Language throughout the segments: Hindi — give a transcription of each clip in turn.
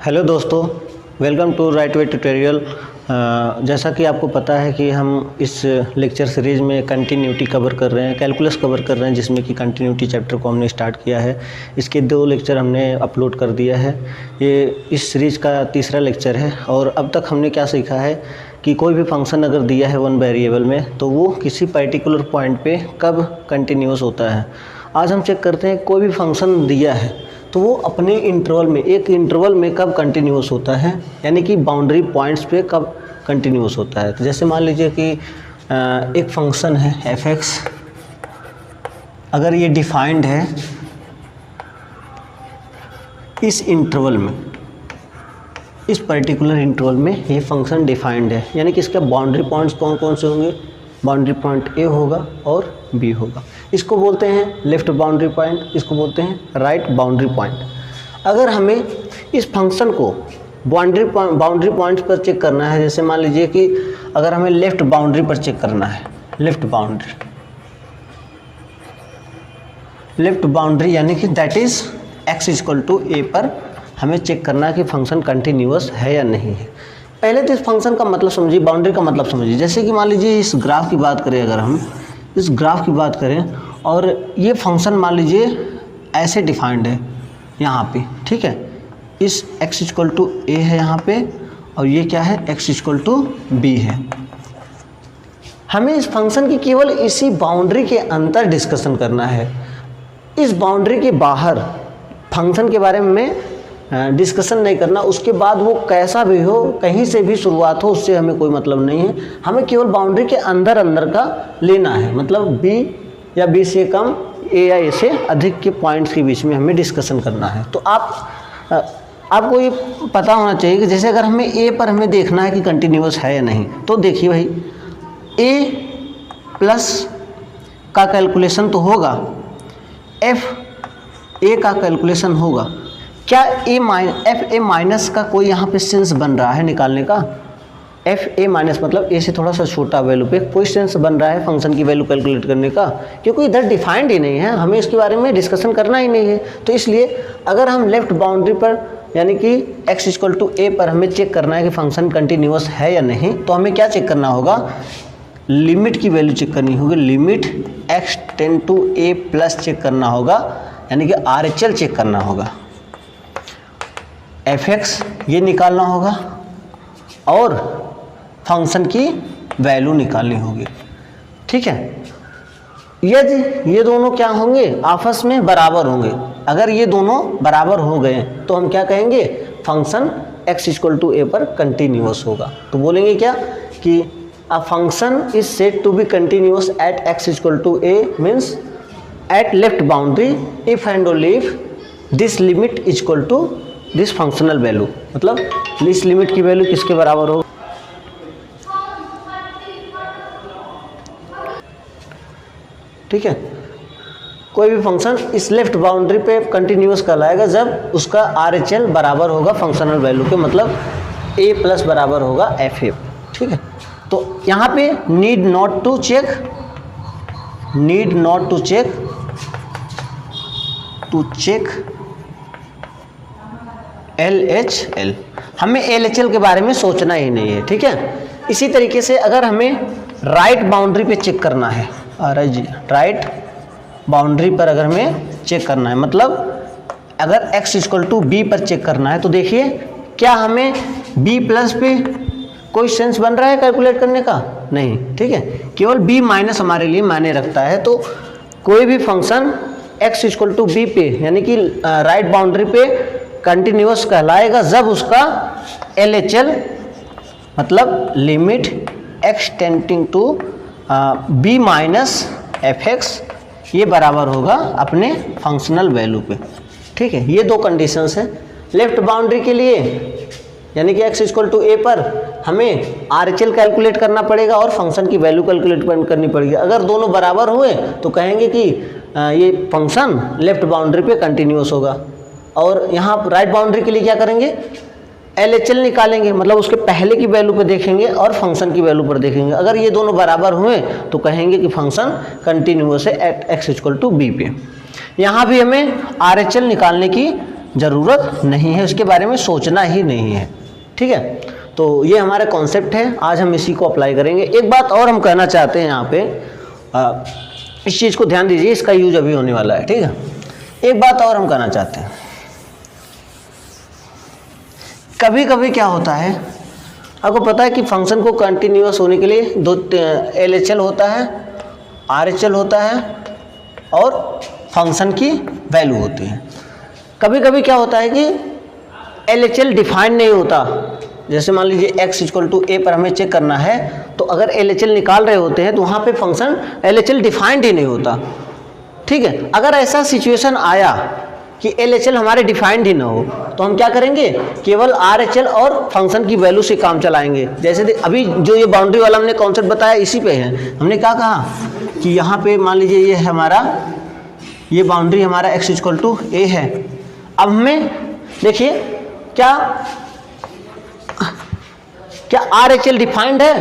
हेलो दोस्तों, welcome to right way tutorial. जैसा कि आपको पता है कि हम इस लेक्चर सीरीज़ में कंटिन्यूटी कवर कर रहे हैं, कैलकुलस कवर कर रहे हैं, जिसमें कि कंटिन्यूटी चैप्टर को हमने स्टार्ट किया है। इसके 2 लेक्चर हमने अपलोड कर दिया है। ये इस सीरीज़ का तीसरा लेक्चर है। और अब तक हमने क्या सीखा है कि कोई भी फंक्शन अगर दिया है वन वेरिएबल में तो वो किसी पर्टिकुलर पॉइंट पे कब कंटिन्यूस होता है। आज हम चेक करते हैं कोई भी फंक्शन दिया है तो वो अपने इंटरवल में, एक इंटरवल में कब कंटिन्यूस होता है, यानी कि बाउंड्री पॉइंट्स पे कब कंटिन्यूस होता है। तो जैसे मान लीजिए कि एक फंक्शन है f(x), अगर ये डिफाइंड है इस इंटरवल में, इस पर्टिकुलर इंटरवल में ये फंक्शन डिफाइंड है, यानी कि इसका बाउंड्री पॉइंट्स कौन कौन से होंगे। बाउंड्री पॉइंट ए होगा और बी होगा। इसको बोलते हैं लेफ़्ट बाउंड्री पॉइंट, इसको बोलते हैं राइट बाउंड्री पॉइंट। अगर हमें इस फंक्शन को बाउंड्री पॉइंट पर चेक करना है, जैसे मान लीजिए कि अगर हमें लेफ़्ट बाउंड्री पर चेक करना है, लेफ़्ट बाउंड्री यानी कि दैट इज़ x = a पर हमें चेक करना है कि फंक्शन कंटिन्यूअस है या नहीं है। पहले तो इस फंक्शन का मतलब समझिए, बाउंड्री का मतलब समझिए। जैसे कि मान लीजिए इस ग्राफ की बात करें, अगर हम इस ग्राफ की बात करें और ये फंक्शन मान लीजिए ऐसे डिफाइंड है यहाँ पे, ठीक है। इस x = a है यहाँ पे और ये क्या है, x = b है। हमें इस फंक्शन की केवल इसी बाउंड्री के अंदर डिस्कशन करना है। इस बाउंड्री के बाहर फंक्शन के बारे में डिस्कशन नहीं करना। उसके बाद वो कैसा भी हो, कहीं से भी शुरुआत हो, उससे हमें कोई मतलब नहीं है। हमें केवल बाउंड्री के अंदर का लेना है, मतलब b या b से कम, a या a से अधिक के पॉइंट्स के बीच में हमें डिस्कशन करना है। तो आपको ये पता होना चाहिए कि जैसे अगर हमें a पर हमें देखना है कि कंटिन्यूअस है या नहीं, तो देखिए भाई a+ का कैलकुलेशन तो होगा, a का कैलकुलेशन होगा। क्या fa- का कोई यहाँ पे सेंस बन रहा है निकालने का। fa- मतलब a से थोड़ा सा छोटा वैल्यू पे कोई सेंस बन रहा है फंक्शन की वैल्यू कैलकुलेट करने का, क्योंकि इधर डिफाइंड ही नहीं है, हमें इसके बारे में डिस्कशन करना ही नहीं है। तो इसलिए अगर हम लेफ्ट बाउंड्री पर यानी कि x = a पर हमें चेक करना है कि फंक्शन कंटिन्यूअस है या नहीं, तो हमें क्या चेक करना होगा, लिमिट की वैल्यू चेक करनी होगी। Limit x tend to a+ check करना होगा, यानी कि RHL चेक करना होगा। f(x) ये निकालना होगा और फंक्शन की वैल्यू निकालनी होगी, ठीक है। यदि ये दोनों क्या होंगे, आपस में बराबर होंगे। अगर ये दोनों बराबर हो गए तो हम क्या कहेंगे, फंक्शन x = a पर कंटिन्यूअस होगा। तो बोलेंगे क्या कि a function is said to be continuous at x = a means at left boundary if and only if this limit is equal to this functional value. मतलब इस लिमिट की वैल्यू किसके बराबर हो, ठीक है। कोई भी फंक्शन इस लेफ्ट बाउंड्री पे कंटिन्यूअस कहलाएगा जब उसका RHL बराबर होगा फंक्शनल वैल्यू के, मतलब a+ बराबर होगा fa, ठीक है। तो यहाँ पे need not to check LHL, हमें LHL के बारे में सोचना ही नहीं है, ठीक है। इसी तरीके से अगर हमें राइट बाउंड्री पे चेक करना है, राइट बाउंड्री पर अगर हमें चेक करना है, मतलब अगर x = b पर चेक करना है, तो देखिए क्या हमें b+ पे कोई सेंस बन रहा है कैलकुलेट करने का, नहीं, ठीक है। केवल b- हमारे लिए मायने रखता है। तो कोई भी फंक्शन x = b पे यानी कि राइट बाउंड्री पे कंटिन्यूअस कहलाएगा जब उसका LHL मतलब limit x tending to b - f(x) ये बराबर होगा अपने फंक्शनल वैल्यू पे, ठीक है। ये 2 कंडीशंस हैं लेफ्ट बाउंड्री के लिए, यानी कि x = a पर हमें RHL कैलकुलेट करना पड़ेगा और फंक्शन की वैल्यू कैलकुलेट करनी पड़ेगी। अगर दोनों बराबर हुए तो कहेंगे कि ये फंक्शन लेफ्ट बाउंड्री पे कंटिन्यूअस होगा। और यहाँ राइट बाउंड्री के लिए क्या करेंगे, LHL निकालेंगे, मतलब उसके पहले की वैल्यू पे देखेंगे और फंक्शन की वैल्यू पर देखेंगे। अगर ये दोनों बराबर हुए तो कहेंगे कि फंक्शन कंटिन्यूअस है एट x = b पे। यहाँ भी हमें RHL निकालने की ज़रूरत नहीं है, उसके बारे में सोचना ही नहीं है। ठीक है, तो ये हमारा कॉन्सेप्ट है, आज हम इसी को अप्लाई करेंगे। एक बात और हम कहना चाहते हैं यहाँ पे, इस चीज़ को ध्यान दीजिए, इसका यूज अभी होने वाला है। ठीक है, एक बात और हम कहना चाहते हैं, कभी कभी क्या होता है, आपको पता है कि फंक्शन को कंटिन्यूअस होने के लिए दो LHL होता है, RHL होता है और फंक्शन की वैल्यू होती है। कभी कभी क्या होता है कि LHL डिफाइंड नहीं होता, जैसे मान लीजिए x = a पर हमें चेक करना है, तो अगर LHL निकाल रहे होते हैं तो वहाँ पे फंक्शन LHL डिफाइंड ही नहीं होता। ठीक है, अगर ऐसा सिचुएशन आया कि LHL हमारे डिफाइंड ही ना हो, तो हम क्या करेंगे, केवल RHL और फंक्शन की वैल्यू से काम चलाएंगे। जैसे अभी जो ये बाउंड्री वाला हमने कॉन्सेप्ट बताया, इसी पे है। हमने क्या कहा कि यहाँ पे मान लीजिए ये है हमारा, ये बाउंड्री हमारा x = a है। अब हमें देखिए क्या RHL डिफाइंड है?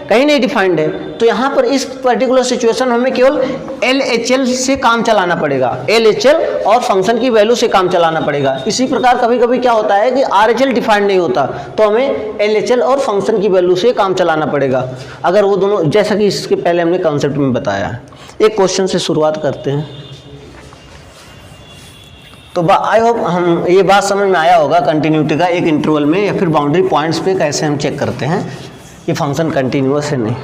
कहीं नहीं डिफाइंड है। तो यहाँ पर इस पर्टिकुलर सिचुएशन में हमें केवल LHL से काम चलाना पड़ेगा, LHL और फंक्शन की वैल्यू से काम चलाना पड़ेगा। इसी प्रकार कभी कभी क्या होता है कि RHL डिफाइंड नहीं होता, तो हमें LHL और फंक्शन की वैल्यू से काम चलाना पड़ेगा। अगर वो दोनों, जैसा कि इसके पहले हमने कॉन्सेप्ट में बताया। एक क्वेश्चन से शुरुआत करते हैं। तो आई होप हम ये बात समझ में आया होगा कंटिन्यूटी का, एक इंटरवल में या फिर बाउंड्री पॉइंट्स पे कैसे हम चेक करते हैं कि फंक्शन कंटिन्यूअस है नहीं।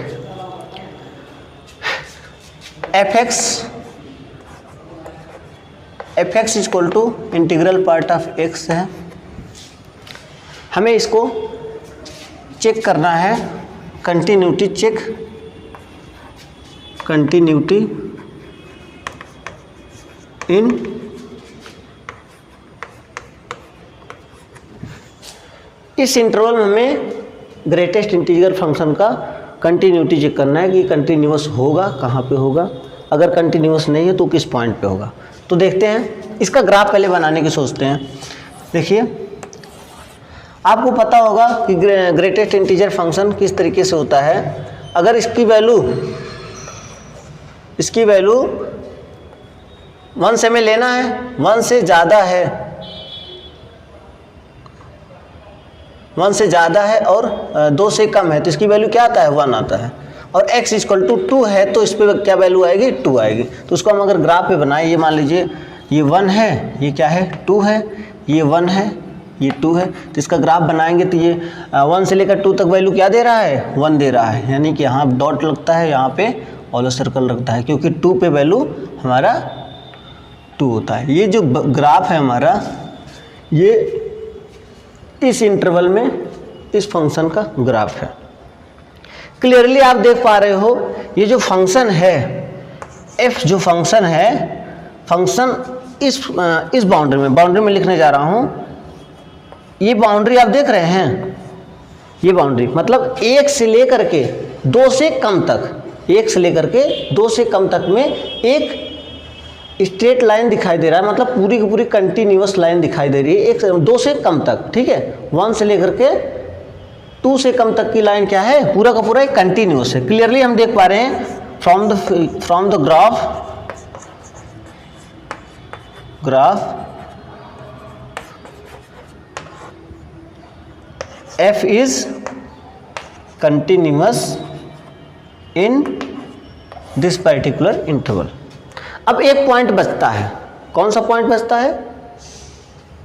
fx = integral part of x है। हमें इसको चेक करना है, कंटिन्यूटी चेक, कंटिन्यूटी इन इस इंटरवल में हमें ग्रेटेस्ट इंटीजर फंक्शन का कंटिन्यूटी चेक करना है कि कंटिन्यूअस होगा, कहाँ पे होगा, अगर कंटिन्यूअस नहीं है तो किस पॉइंट पे होगा। तो देखते हैं, इसका ग्राफ पहले बनाने की सोचते हैं। देखिए, आपको पता होगा कि ग्रेटेस्ट इंटीजर फंक्शन किस तरीके से होता है। अगर इसकी वैल्यू 1 से हमें लेना है, 1 से ज़्यादा है, 1 से ज़्यादा है और 2 से कम है, तो इसकी वैल्यू क्या आता है, 1 आता है। और x = 2 है, तो इस पर क्या वैल्यू आएगी, 2 आएगी। तो उसको हम अगर ग्राफ पे बनाए, ये मान लीजिए ये 1 है, ये क्या है, 2 है, ये 1 है, ये 2 है। तो इसका ग्राफ बनाएंगे तो ये 1 से लेकर 2 तक वैल्यू क्या दे रहा है, 1 दे रहा है। यानी कि यहाँ डॉट लगता है, यहाँ पे ऑलो सर्कल लगता है, क्योंकि 2 पे वैल्यू हमारा 2 होता है। ये जो ग्राफ है हमारा, ये इस इंटरवल में इस फंक्शन का ग्राफ है। क्लियरली आप देख पा रहे हो, ये जो फंक्शन है f, जो फंक्शन है, फंक्शन इस बाउंड्री में लिखने जा रहा हूं। ये बाउंड्री आप देख रहे हैं, ये बाउंड्री मतलब 1 से लेकर के 2 से कम तक, 1 से लेकर के 2 से कम तक में एक स्ट्रेट लाइन दिखाई दे रहा है, मतलब पूरी की पूरी कंटिन्यूअस लाइन दिखाई दे रही है 2 से कम तक। ठीक है, 1 से लेकर के 2 से कम तक की लाइन क्या है, पूरा का पूरा एक कंटिन्यूअस है। क्लियरली हम देख पा रहे हैं from the graph f is continuous in this particular interval. अब एक पॉइंट बचता है, कौन सा पॉइंट बचता है,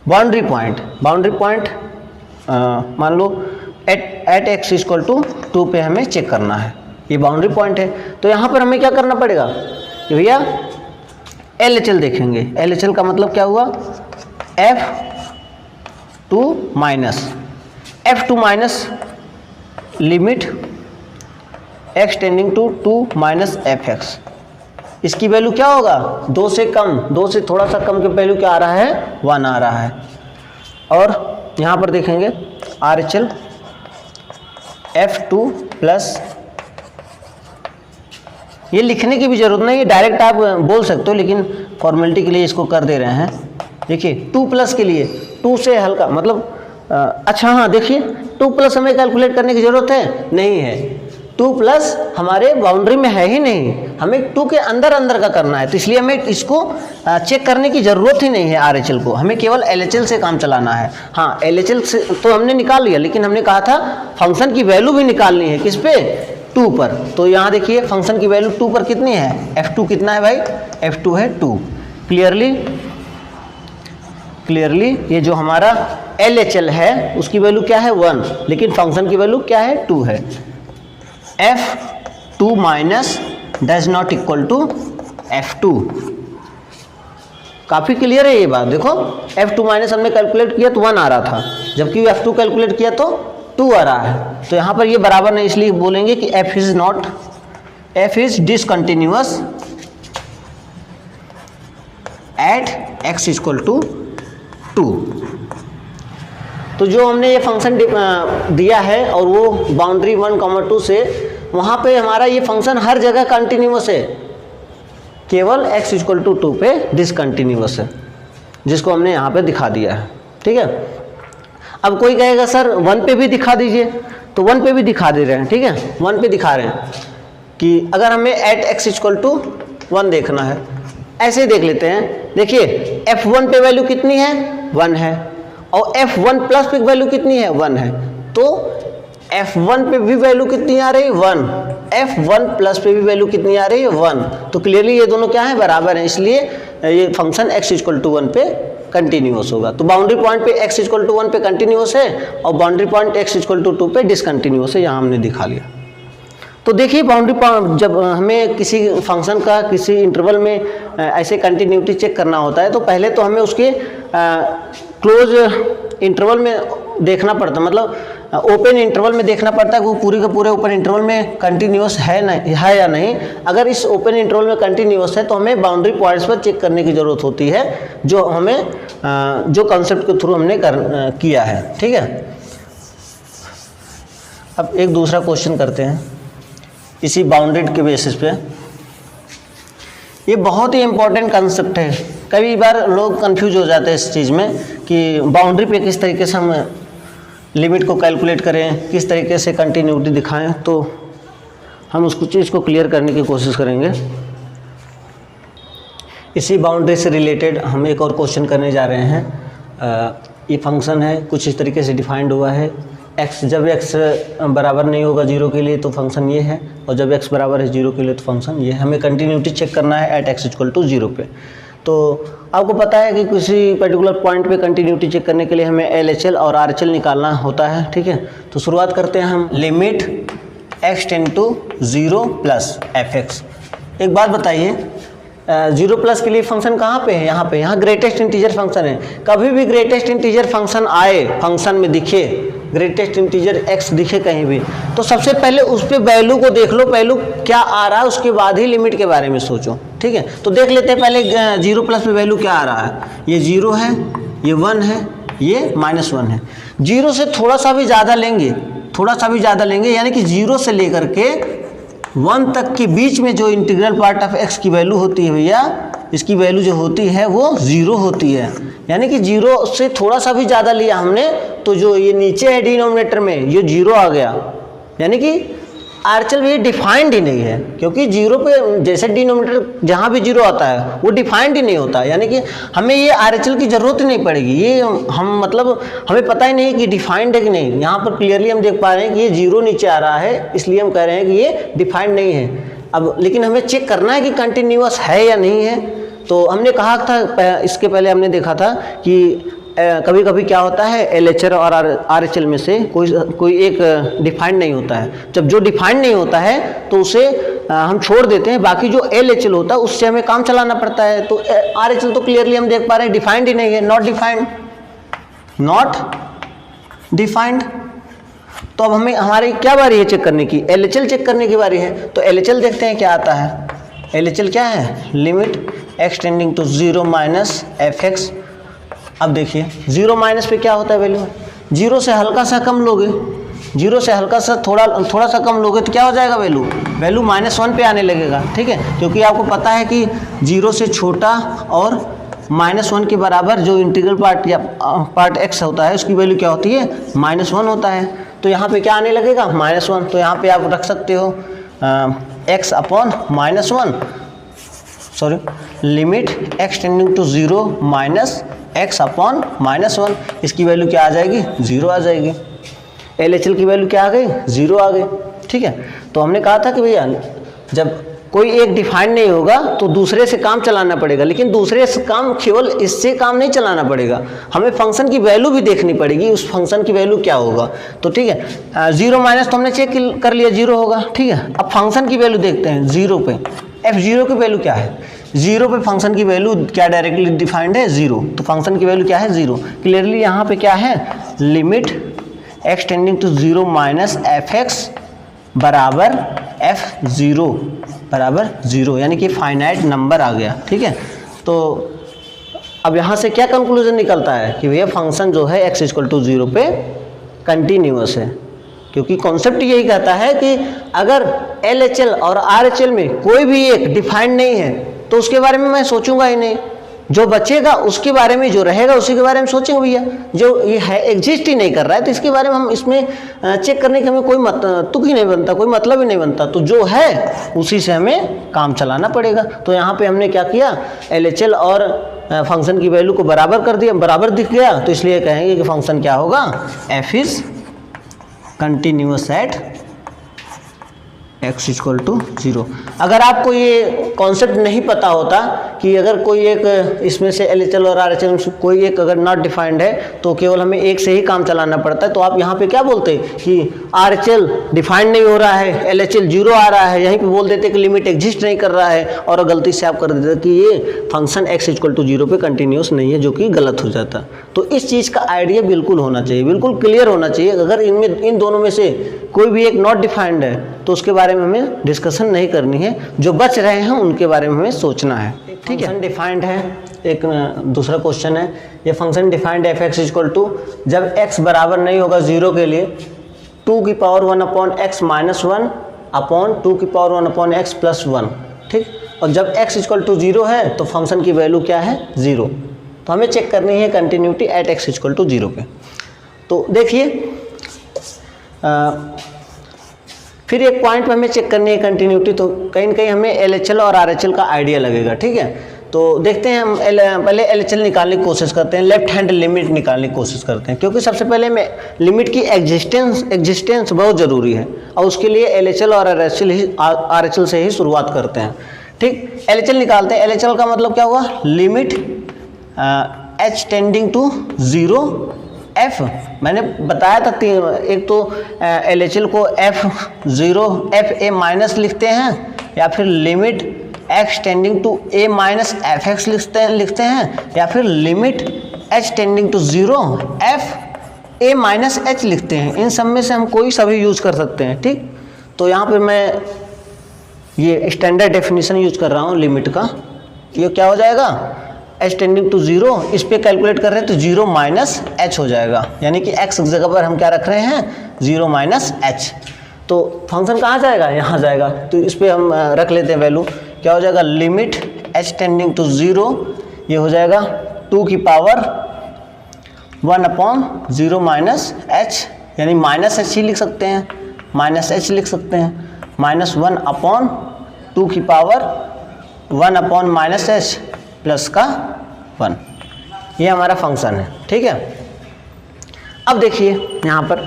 बाउंड्री पॉइंट। मान लो एट x = 2 पे हमें चेक करना है, ये बाउंड्री पॉइंट है। तो यहाँ पर हमें क्या करना पड़ेगा कि भैया LHL देखेंगे। LHL का मतलब क्या हुआ, f2 minus limit x tending to 2 - fx। इसकी वैल्यू क्या होगा, 2 से कम, 2 से थोड़ा सा कम के वैल्यू क्या आ रहा है, 1 आ रहा है। और यहाँ पर देखेंगे RHL f2 प्लस, ये लिखने की भी जरूरत नहीं है, डायरेक्ट आप बोल सकते हो, लेकिन फॉर्मेलिटी के लिए इसको कर दे रहे हैं। देखिए 2 प्लस के लिए 2 से हल्का मतलब अच्छा हाँ, देखिए 2 प्लस हमें कैलकुलेट करने की ज़रूरत है नहीं है, 2 प्लस हमारे बाउंड्री में है ही नहीं, हमें 2 के अंदर अंदर का करना है, तो इसलिए हमें इसको चेक करने की ज़रूरत ही नहीं है RHL को, हमें केवल LHL से काम चलाना है। हाँ, LHL से तो हमने निकाल लिया, लेकिन हमने कहा था फंक्शन की वैल्यू भी निकालनी है, किस पे, 2 पर। तो यहाँ देखिए फंक्शन की वैल्यू 2 पर कितनी है, f2 कितना है भाई, f2 है 2। क्लियरली ये जो हमारा LHL है उसकी वैल्यू क्या है 1, लेकिन फंक्शन की वैल्यू क्या है 2 है। f2 minus does not equal to f2। काफ़ी क्लियर है ये बात। देखो f2 माइनस हमने कैलकुलेट किया तो 1 आ रहा था, जबकि f2 कैलकुलेट किया तो 2 आ रहा है। तो यहाँ पर ये बराबर नहीं, इसलिए बोलेंगे कि f is discontinuous at x equal to 2। तो जो हमने ये फंक्शन दिया है और वो बाउंड्री 1, 2 से वहाँ पे हमारा ये फंक्शन हर जगह कंटिन्यूअस है, केवल x इक्वल टू 2 पे डिसकंटिन्यूअस है, जिसको हमने यहाँ पे दिखा दिया है। ठीक है, अब कोई कहेगा सर 1 पे भी दिखा दीजिए, तो 1 पे भी दिखा दे रहे हैं। ठीक है, 1 पे दिखा रहे हैं कि अगर हमें एट x इक्वल टू 1 देखना है, ऐसे देख लेते हैं। देखिए f1 पे वैल्यू कितनी है, 1 है, और f1 प्लस पे वैल्यू कितनी है, 1 है, तो f1 पे भी वैल्यू कितनी आ रही है, 1, f1 प्लस पे भी वैल्यू कितनी आ रही है, 1। तो क्लियरली ये दोनों क्या है, बराबर हैं, इसलिए ये फंक्शन x इक्वल टू 1 पे कंटिन्यूअस होगा। तो बाउंड्री पॉइंट पे x इक्वल टू 1 पे कंटिन्यूअस है और boundary point x equal to 2 पे डिसकंटिन्यूअस है, यहाँ हमने दिखा लिया। तो देखिए बाउंड्री पॉइंट, जब हमें किसी फंक्शन का किसी इंटरवल में ऐसे कंटिन्यूटी चेक करना होता है तो पहले तो हमें उसके क्लोज इंटरवल में देखना पड़ता है, मतलब ओपन इंटरवल में देखना पड़ता है कि वो पूरी के पूरे ओपन इंटरवल में कंटिन्यूअस है या नहीं। अगर इस ओपन इंटरवल में कंटिन्यूअस है तो हमें बाउंड्री पॉइंट्स पर चेक करने की ज़रूरत होती है, जो हमें जो कंसेप्ट के थ्रू हमने किया है। ठीक है, अब एक दूसरा क्वेश्चन करते हैं इसी बाउंडेड के बेसिस पे। ये बहुत ही इम्पोर्टेंट कंसेप्ट है, कई बार लोग कंफ्यूज हो जाते हैं इस चीज़ में कि बाउंड्री पे किस तरीके से हम लिमिट को कैलकुलेट करें, किस तरीके से कंटिन्यूटी दिखाएं। तो हम उसको चीज़ को क्लियर करने की कोशिश करेंगे। इसी बाउंड्री से रिलेटेड हम एक और क्वेश्चन करने जा रहे हैं। ये फंक्शन है, कुछ इस तरीके से डिफाइंड हुआ है, x जब x बराबर नहीं होगा 0 के लिए तो फंक्शन ये है, और जब x बराबर है 0 के लिए तो फंक्शन ये है। हमें कंटिन्यूटी चेक करना है एट x इक्वल टू 0 पे। तो आपको पता है कि किसी पर्टिकुलर पॉइंट पे कंटिन्यूटी चेक करने के लिए हमें LHL और RHL निकालना होता है। ठीक है, तो शुरुआत करते हैं हम। Limit x tend to 0 plus fx। एक बात बताइए, 0 प्लस के लिए फंक्शन कहाँ पे है, यहाँ ग्रेटेस्ट इंटीजर फंक्शन है। कभी भी ग्रेटेस्ट इंटीजर फंक्शन आए, फंक्शन में दिखे ग्रेटेस्ट इंटीजर x दिखे कहीं भी, तो सबसे पहले उस पे वैल्यू को देख लो, वैल्यू क्या आ रहा है, उसके बाद ही लिमिट के बारे में सोचो। ठीक है, तो देख लेते हैं पहले 0 प्लस पे वैल्यू क्या आ रहा है। ये 0 है, ये 1 है, ये -1 है। 0 से थोड़ा सा भी ज़्यादा लेंगे, यानी कि 0 से लेकर के 1 तक के बीच में जो इंटीग्रल पार्ट ऑफ x की वैल्यू होती है भैया, इसकी वैल्यू जो होती है वो 0 होती है। यानी कि 0 से थोड़ा सा भी ज़्यादा लिया हमने तो जो ये नीचे है डिनोमिनेटर में ये 0 आ गया, यानी कि RHL भी डिफाइंड ही नहीं है, क्योंकि 0 पे जैसे डिनोमिनेटर जहाँ भी 0 आता है वो डिफाइंड ही नहीं होता। यानी कि हमें ये RHL की ज़रूरत ही नहीं पड़ेगी, ये हम मतलब हमें पता ही नहीं कि डिफाइंड है कि नहीं। यहाँ पर क्लियरली हम देख पा रहे हैं कि ये 0 नीचे आ रहा है, इसलिए हम कह रहे हैं कि ये डिफाइंड नहीं है। अब लेकिन हमें चेक करना है कि कंटिन्यूअस है या नहीं है। तो हमने कहा था, इसके पहले हमने देखा था कि कभी कभी क्या होता है LHL और RHL में से कोई एक डिफाइंड नहीं होता है। जब जो डिफाइंड नहीं होता है तो उसे हम छोड़ देते हैं, बाकी जो LHL होता है उससे हमें काम चलाना पड़ता है। तो RHL तो क्लियरली हम देख पा रहे हैं डिफाइंड ही नहीं है, नॉट डिफाइंड। तो अब हमारी क्या बारी है चेक करने की, LHL चेक करने की बारी है। तो LHL देखते हैं क्या आता है। LHL क्या है, limit x tending to 0 minus fx। अब देखिए 0 माइनस पे क्या होता है वैल्यू, 0 से हल्का सा कम लोगे, 0 से हल्का सा थोड़ा सा कम लोगे तो क्या हो जाएगा, वैल्यू -1 पे आने लगेगा। ठीक है, क्योंकि आपको पता है कि 0 से छोटा और -1 के बराबर जो इंटीग्रल पार्ट या पार्ट x होता है उसकी वैल्यू क्या होती है, -1 होता है। तो यहाँ पे क्या आने लगेगा -1। तो यहाँ पे आप रख सकते हो x upon -1, sorry limit x tending to 0 minus x upon -1। इसकी वैल्यू क्या आ जाएगी 0 आ जाएगी। LHL की वैल्यू क्या आ गई 0 आ गई। ठीक है, तो हमने कहा था कि भैया जब कोई एक डिफाइंड नहीं होगा तो दूसरे से काम चलाना पड़ेगा, लेकिन दूसरे से काम केवल इससे काम नहीं चलाना पड़ेगा, हमें फंक्शन की वैल्यू भी देखनी पड़ेगी, उस फंक्शन की वैल्यू क्या होगा। तो ठीक है 0 माइनस तो हमने चेक कर लिया 0 होगा। ठीक है, अब फंक्शन की वैल्यू देखते हैं 0 पे। f0 की वैल्यू क्या है 0 पे, फंक्शन की वैल्यू क्या डायरेक्टली डिफाइंड है 0, तो फंक्शन की वैल्यू क्या है 0। क्लियरली यहाँ पे क्या है limit x tending to 0 minus fx बराबर f0 बराबर 0, यानी कि फाइनाइट नंबर आ गया। ठीक है, तो अब यहाँ से क्या कंक्लूजन निकलता है कि भैया फंक्शन जो है x इक्वल टू 0 पे कंटिन्यूअस है, क्योंकि कॉन्सेप्ट यही कहता है कि अगर LHL और RHL में कोई भी एक डिफाइंड नहीं है तो उसके बारे में मैं सोचूंगा ही नहीं, जो बचेगा उसके बारे में, जो रहेगा उसी के बारे में सोचेंगे। भैया जो ये है एग्जिस्ट ही नहीं कर रहा है तो इसके बारे में हम इसमें चेक करने के हमें कोई तुक ही नहीं बनता, कोई मतलब ही नहीं बनता, तो जो है उसी से हमें काम चलाना पड़ेगा। तो यहाँ पे हमने क्या किया LHL और फंक्शन की वैल्यू को बराबर कर दिया, बराबर दिख गया, तो इसलिए कहेंगे कि फंक्शन क्या होगा f is continuous at x equal to 0। अगर आपको ये कॉन्सेप्ट नहीं पता होता कि अगर कोई एक इसमें से LHL और RHL में कोई एक अगर नॉट डिफाइंड है तो केवल हमें एक से ही काम चलाना पड़ता है, तो आप यहाँ पे क्या बोलते कि RHL डिफाइंड नहीं हो रहा है, LHL 0 आ रहा है, यहीं पे बोल देते कि लिमिट एग्जिस्ट नहीं कर रहा है, और गलती से आप कर देते कि ये फंक्शन x इक्वल टू 0 पे कंटिन्यूस नहीं है, जो कि गलत हो जाता। तो इस चीज़ का आइडिया बिल्कुल होना चाहिए, बिल्कुल क्लियर होना चाहिए। अगर इन दोनों में से कोई भी एक नॉट डिफाइंड है तो उसके बारे में हमें डिस्कशन नहीं करनी है, जो बच रहे हैं उनके बारे में हमें सोचना है। ठीक है, डिफाइंड है। एक दूसरा क्वेश्चन है, ये फंक्शन डिफाइंड है f(x) इक्वल टू, जब x बराबर नहीं होगा 0 के लिए 2 की power 1 upon x minus 1 upon 2 की पावर 1 अपॉन x प्लस 1। ठीक, और जब x इक्वल टू 0 है तो फंक्शन की वैल्यू क्या है 0। तो हमें चेक करनी है continuity at x equal to 0 पे। तो देखिए फिर एक पॉइंट पे हमें चेक करनी है कंटिन्यूटी, तो कहीं न कहीं हमें LHL और RHL का आइडिया लगेगा। ठीक है, तो देखते हैं हम पहले LHL निकालने की कोशिश करते हैं, लेफ्ट हैंड लिमिट निकालने की कोशिश करते हैं, क्योंकि सबसे पहले में लिमिट की एग्जिस्टेंस बहुत ज़रूरी है, और उसके लिए LHL और RHL से ही शुरुआत करते हैं। ठीक, LHL निकालते हैं। LHL का मतलब क्या हुआ limit h tending to 0 f, मैंने बताया था एक तो LHL को f0 fa माइनस लिखते हैं, या फिर limit x tending to a minus fx लिखते हैं, या फिर limit h tending to 0 f a minus h लिखते हैं। इन सब में से हम कोई सभी यूज कर सकते हैं। ठीक, तो यहाँ पे मैं ये स्टैंडर्ड डेफिनेशन यूज कर रहा हूँ लिमिट का। ये क्या हो जाएगा h टेंडिंग टू 0, इस पे कैलकुलेट कर रहे हैं तो 0 माइनस h हो जाएगा, यानी कि x की जगह पर हम क्या रख रहे हैं 0 माइनस h। तो फंक्शन कहाँ जाएगा, यहाँ जाएगा, तो इस पे हम रख लेते हैं वैल्यू। क्या हो जाएगा लिमिट h टेंडिंग टू 0, ये हो जाएगा 2 की पावर 1 अपॉन 0 माइनस h, यानी माइनस h ही लिख सकते हैं, माइनस h लिख सकते हैं, माइनस 1 अपॉन 2 की power 1 upon minus h plus का 1। ये हमारा फंक्शन है। ठीक है, अब देखिए यहाँ पर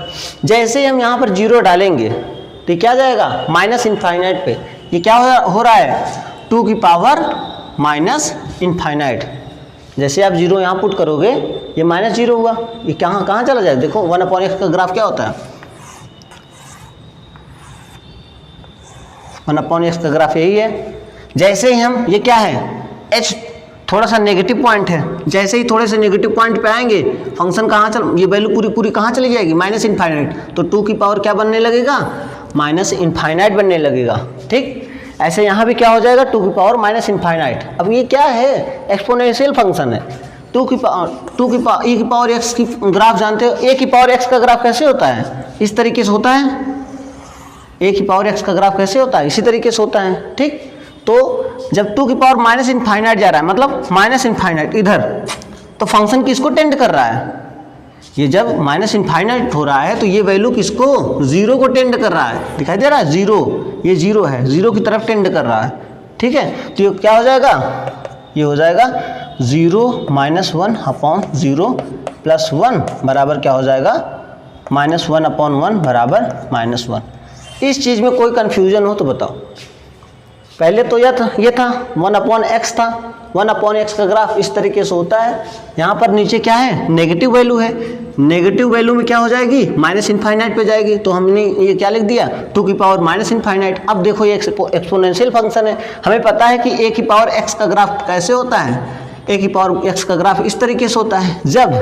जैसे हम यहाँ पर 0 डालेंगे तो क्या जाएगा माइनस इनफाइनाइट पे। ये क्या हो रहा है 2 की पावर माइनस इनफाइनाइट। जैसे आप 0 यहाँ पुट करोगे ये माइनस 0 हुआ, ये कहाँ चला जाएगा। देखो 1 अपॉन x का ग्राफ क्या होता है, 1 अपॉन x का ग्राफ यही है। जैसे ही हम ये क्या है h थोड़ा सा नेगेटिव पॉइंट है, जैसे ही थोड़े से नेगेटिव पॉइंट पे आएंगे फंक्शन कहाँ ये वैल्यू पूरी कहाँ चली जाएगी माइनस इनफाइनाइट। तो 2 की पावर क्या बनने लगेगा माइनस इनफाइनाइट बनने लगेगा। ठीक, ऐसे यहाँ भी क्या हो जाएगा 2 की पावर माइनस इनफाइनाइट। अब ये क्या है एक्सपोनेंशियल फंक्शन है। 2 की पावर e की पावर x की ग्राफ जानते हो, a की पावर x का ग्राफ कैसे होता है, इस तरीके से होता है। a की पावर x का ग्राफ कैसे होता है, इसी तरीके से होता है। ठीक, तो जब 2 की पावर माइनस इनफाइनाइट जा रहा है, मतलब माइनस इनफाइनाइट इधर, तो फंक्शन किसको टेंड कर रहा है, ये जब माइनस इनफाइनाइट हो रहा है तो ये वैल्यू किसको, जीरो को टेंड कर रहा है, दिखाई दे रहा है जीरो, ये जीरो है, जीरो की तरफ टेंड कर रहा है, ठीक है। तो ये क्या हो जाएगा, ये हो जाएगा 0 - 1 अपॉन 0 + 1 बराबर क्या हो जाएगा, -1 अपॉन 1 बराबर -1। इस चीज़ में कोई कन्फ्यूजन हो तो बताओ। पहले तो ये था 1/x था, 1/x का ग्राफ इस तरीके से होता है। यहाँ पर नीचे क्या है, नेगेटिव वैल्यू है, नेगेटिव वैल्यू में क्या हो जाएगी, माइनस इनफाइनाइट पे जाएगी। तो हमने ये क्या लिख दिया, 2 की पावर माइनस इनफाइनाइट। अब देखो ये एक्सपोनेंशियल फंक्शन है, हमें पता है कि a की पावर x का ग्राफ कैसे होता है, a की पावर x का ग्राफ इस तरीके से होता है। जब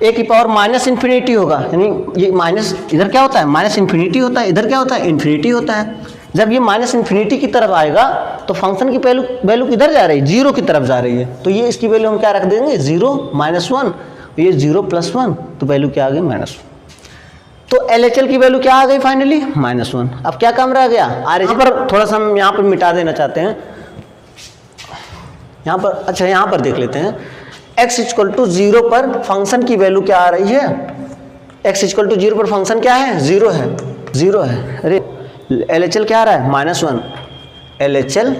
a की पावर माइनस इन्फिनिटी होगा, यानी ये माइनस इधर क्या होता है, माइनस इन्फिनिटी होता है, इधर क्या होता है, इन्फिनिटी होता है। जब ये माइनस इन्फिनिटी की तरफ आएगा तो फंक्शन की वैल्यू किधर जा रही है, जीरो की तरफ जा रही है। तो ये इसकी वैल्यू हम क्या रख देंगे, 0 - 1, ये 0 + 1, तो वैल्यू क्या आ गई, -1। तो LHL की वैल्यू क्या आ गई फाइनली, -1। अब क्या काम रह गया, यहाँ पर थोड़ा सा हम यहाँ पर मिटा देना चाहते हैं, यहाँ पर, अच्छा यहाँ पर देख लेते हैं। x = 0 पर फंक्शन की वैल्यू क्या आ रही है, x = 0 पर फंक्शन क्या है, 0 है, 0 है। अरे LHL क्या आ रहा है, -1। LHL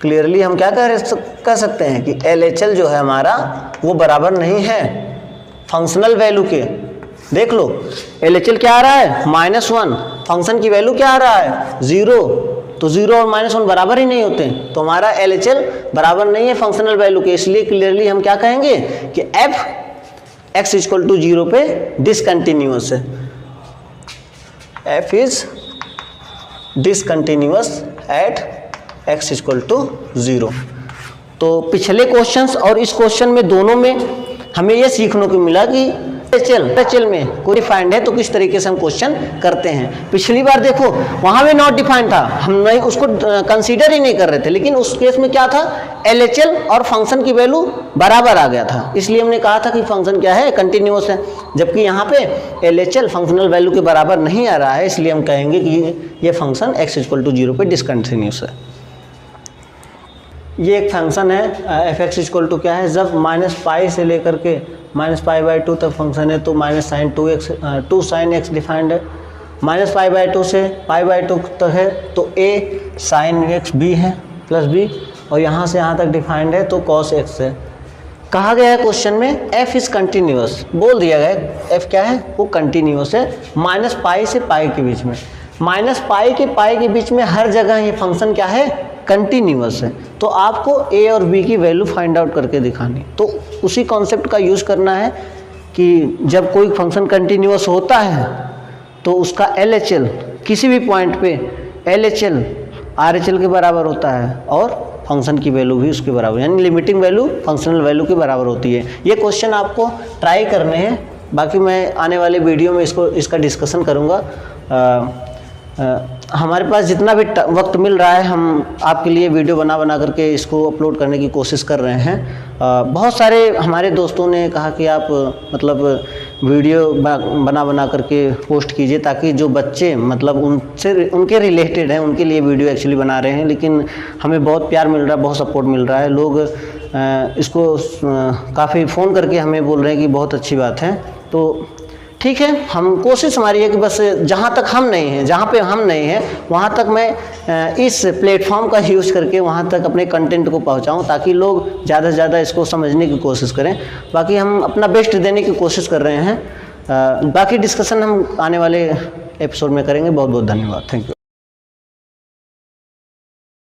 क्लियरली हम क्या कह सकते हैं कि LHL जो है हमारा वो बराबर नहीं है फंक्शनल वैल्यू के। देख लो LHL क्या आ रहा है, -1, फंक्शन की वैल्यू क्या आ रहा है, 0। तो 0 और -1 बराबर ही नहीं होते, तो हमारा LHL बराबर नहीं है फंक्शनल वैल्यू के। इसलिए क्लियरली हम क्या कहेंगे कि x = 0 पे डिसकंटिन्यूअस है, f is discontinuous at x = 0। तो पिछले क्वेश्चंस और इस क्वेश्चन में दोनों में हमें यह सीखने को मिला कि LHL में कोई डिफाइंड है तो किस तरीके से हम क्वेश्चन करते हैं। पिछली बार देखो वहां भी नॉट डिफाइंड था, हम नहीं उसको कंसीडर ही नहीं कर रहे थे, लेकिन उस केस में क्या था, LHL और फंक्शन की वैल्यू बराबर आ गया था, इसलिए हमने कहा था कि फंक्शन क्या है, कंटिन्यूअस है। जबकि यहाँ पे LHL फंक्शनल वैल्यू के बराबर नहीं आ रहा है, इसलिए हम कहेंगे कि ये फंक्शन x = 0 पे डिसकंटिन्यूअस है। ये एक फंक्शन है f(x) = क्या है, जब -π से लेकर के -π/2 तक फंक्शन है तो -sin 2 sin x डिफाइंड है। -π/2 से π/2 तक है तो a sin x b है +b, और यहाँ से यहाँ तक डिफाइंड है तो cos x है। कहा गया है क्वेश्चन में f इज कंटिन्यूअस, बोल दिया गया है f क्या है, वो कंटिन्यूअस है -π से π के बीच में। -π के π के बीच में हर जगह ये फंक्शन क्या है, कंटिन्यूअस है। तो आपको a और b की वैल्यू फाइंड आउट करके दिखानी, तो उसी कॉन्सेप्ट का यूज़ करना है कि जब कोई फंक्शन कंटिन्यूअस होता है तो उसका LHL किसी भी पॉइंट पे LHL RHL के बराबर होता है और फंक्शन की वैल्यू भी उसके बराबर, यानी लिमिटिंग वैल्यू फंक्शनल वैल्यू के बराबर होती है। ये क्वेश्चन आपको ट्राई करने हैं, बाकी मैं आने वाले वीडियो में इसका डिस्कशन करूँगा। हमारे पास जितना भी वक्त मिल रहा है हम आपके लिए वीडियो बना करके इसको अपलोड करने की कोशिश कर रहे हैं। बहुत सारे हमारे दोस्तों ने कहा कि आप मतलब वीडियो बना करके पोस्ट कीजिए, ताकि जो बच्चे मतलब उनके रिलेटेड हैं उनके लिए वीडियो एक्चुअली बना रहे हैं। लेकिन हमें बहुत प्यार मिल रहा है, बहुत सपोर्ट मिल रहा है, लोग इसको काफ़ी फ़ोन करके हमें बोल रहे हैं कि बहुत अच्छी बात है। तो ठीक है, हम कोशिश हमारी है कि बस जहाँ तक हम नहीं हैं, जहाँ पे हम नहीं हैं वहाँ तक मैं इस प्लेटफॉर्म का यूज़ करके वहाँ तक अपने कंटेंट को पहुँचाऊँ, ताकि लोग ज़्यादा से ज़्यादा इसको समझने की कोशिश करें। बाकी हम अपना बेस्ट देने की कोशिश कर रहे हैं। बाकी डिस्कशन हम आने वाले एपिसोड में करेंगे। बहुत बहुत धन्यवाद, थैंक यू।